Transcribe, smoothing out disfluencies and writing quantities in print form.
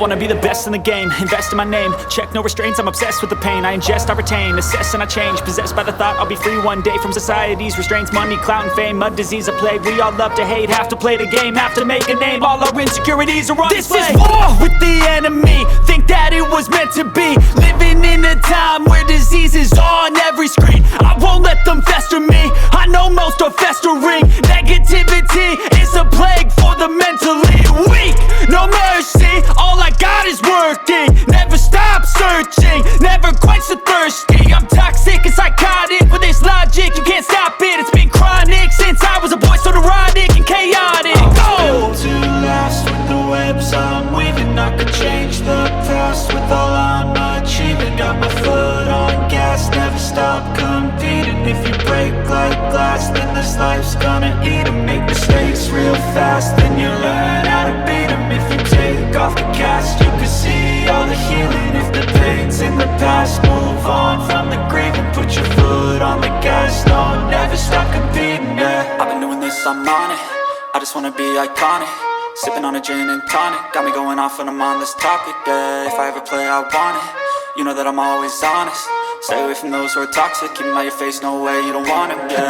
wanna be the best in the game, invest in my name, check no restraints, I'm obsessed with the pain. I ingest, I retain, assess and I change, possessed by the thought I'll be free one day from society's restraints. Money, clout and fame, mud, disease, a plague. We all love to hate, have to play the game, have to make a name. All our insecurities are on display. This is war with the enemy, think that it was meant to be. Living in a time where disease is on every screen. I won't let them fester me, I know most are festering. Negativity is a plague for the mentally weak. No mercy, all I got is working. Never stop searching, never quite so thirsty. I'm toxic and psychotic with this logic, you can't stop it. It's been chronic since I was a boy, so neurotic and chaotic. I'm built to last with the webs I'm weaving. I could change the past with all I'm achieving. Got my foot on gas, never stop competing. If you break like glass, then this life's gonna eat 'em. Make mistakes real fast, then you learn how to beat 'em. If you take off the cast, you can see all the healing. If the pain's in the past, move on from the grave and put your foot on the gas. No, never stop competing, yeah. I've been doing this, I'm on it. I just wanna be iconic. Sipping on a gin and tonic, got me going off when I'm on this topic, yeah. If I ever play, I want it. You know that I'm always honest. Stay away from those who are toxic, keep them out your face, no way, you don't want them, yeah.